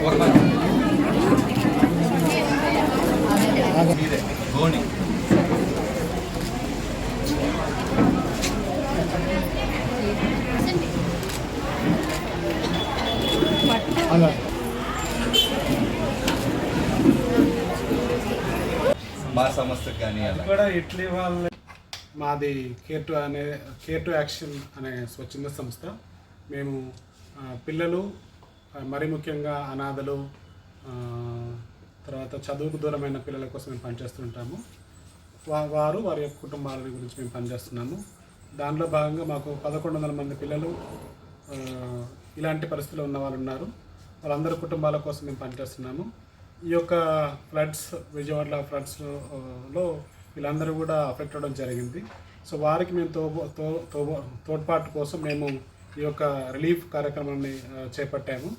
మా సంస్థకు కానీ కూడా ఇట్లీ వాళ్ళ మాది కేర్ టు యాక్షన్ అనే స్వచ్ఛంద సంస్థ. మేము పిల్లలు, మరి ముఖ్యంగా అనాథలు, తర్వాత చదువుకు దూరమైన పిల్లల కోసం మేము పనిచేస్తుంటాము. వారి యొక్క కుటుంబాల గురించి మేము పనిచేస్తున్నాము. దానిలో భాగంగా మాకు 1100 మంది పిల్లలు ఇలాంటి పరిస్థితుల్లో ఉన్న వాళ్ళు ఉన్నారు. వాళ్ళందరి కుటుంబాల కోసం మేము పనిచేస్తున్నాము. ఈ యొక్క ఫ్లడ్స్, విజయవాడ ఫ్లడ్స్లో వీళ్ళందరూ కూడా అఫెక్ట్ అవ్వడం జరిగింది. సో వారికి మేము తోడ్పాటు కోసం మేము ఈ యొక్క రిలీఫ్ కార్యక్రమాన్ని చేపట్టాము.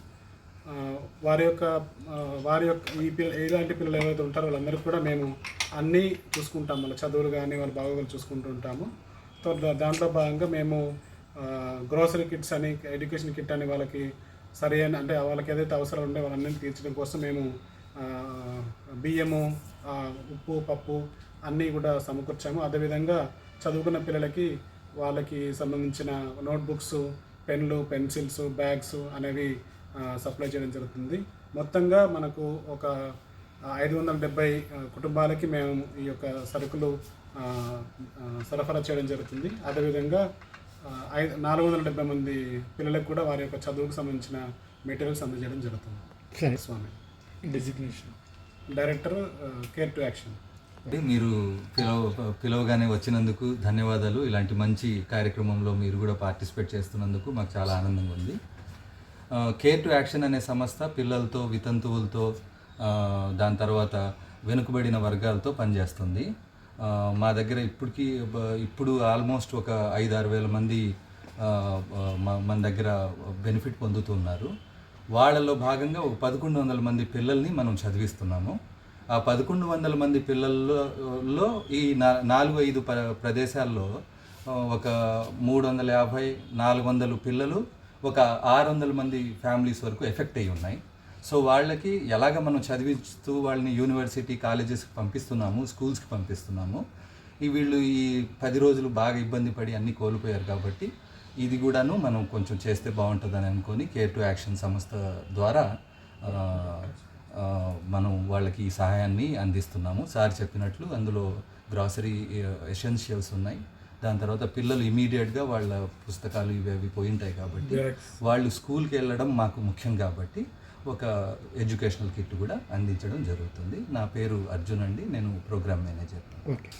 వారి యొక్క ఇలాంటి పిల్లలు ఎవరైతే ఉంటారో వాళ్ళందరికీ కూడా మేము అన్నీ చూసుకుంటాము. వాళ్ళ చదువులు కానీ వాళ్ళ బాగోగులు చూసుకుంటూ ఉంటాము. దాంట్లో భాగంగా మేము గ్రోసరీ కిట్స్ అని, ఎడ్యుకేషన్ కిట్ అని వాళ్ళకి సరైన అంటే వాళ్ళకి ఏదైతే అవసరం ఉంటే వాళ్ళన్నీ తీర్చడం కోసం మేము బియ్యము, ఉప్పు, పప్పు అన్నీ కూడా సమకూర్చాము. అదేవిధంగా చదువుకున్న పిల్లలకి వాళ్ళకి సంబంధించిన నోట్బుక్స్, పెన్లు, పెన్సిల్స్, బ్యాగ్స్ అనేవి సప్లై చేయడం జరుగుతుంది. మొత్తంగా మనకు ఒక 570 కుటుంబాలకి మేము ఈ యొక్క సరుకులు సరఫరా చేయడం జరుగుతుంది. అదేవిధంగా 470 మంది పిల్లలకు కూడా వారి యొక్క చదువుకు సంబంధించిన మెటీరియల్స్ అందజేయడం జరుగుతుంది. Swami designation director, care to action. మీరు పిలవగానే వచ్చినందుకు ధన్యవాదాలు. ఇలాంటి మంచి కార్యక్రమంలో మీరు కూడా పార్టిసిపేట్ చేస్తున్నందుకు మాకు చాలా ఆనందంగా ఉంది. కేర్ టు యాక్షన్ అనే సంస్థ పిల్లలతో, వితంతువులతో, దాని తర్వాత వెనుకబడిన వర్గాలతో పనిచేస్తుంది. మా దగ్గర ఇప్పుడు ఆల్మోస్ట్ ఒక 5-6 వేల మంది మన దగ్గర బెనిఫిట్ పొందుతున్నారు. వాళ్ళలో భాగంగా ఒక 1100 మంది పిల్లల్ని మనం చదివిస్తున్నాము. ఆ 1100 మంది పిల్లల్లో ఈ 4-5 ప్రదేశాల్లో ఒక 350-400 పిల్లలు, ఒక 600 మంది ఫ్యామిలీస్ వరకు ఎఫెక్ట్ అయ్యి ఉన్నాయి. సో వాళ్ళకి ఎలాగ మనం చదివిస్తూ వాళ్ళని యూనివర్సిటీ, కాలేజెస్కి పంపిస్తున్నాము, స్కూల్స్కి పంపిస్తున్నాము. వీళ్ళు ఈ 10 రోజులు బాగా ఇబ్బంది పడి అన్నీ కోల్పోయారు కాబట్టి ఇది కూడాను మనం కొంచెం చేస్తే బాగుంటుందని అనుకొని కేర్ టు యాక్షన్ సంస్థ ద్వారా మనం వాళ్ళకి ఈ సహాయాన్ని అందిస్తున్నాము. సార్ చెప్పినట్లు అందులో గ్రాసరీ ఎసెన్షియల్స్ ఉన్నాయి. దాని తర్వాత పిల్లలు ఇమీడియట్గా వాళ్ళ పుస్తకాలు ఇవి పోయి ఉంటాయి కాబట్టి వాళ్ళు స్కూల్కి వెళ్ళడం మాకు ముఖ్యం కాబట్టి ఒక ఎడ్యుకేషనల్ కిట్ కూడా అందించడం జరుగుతుంది. నా పేరు అర్జున్ అండి, నేను ప్రోగ్రామ్ మేనేజర్. ఓకే.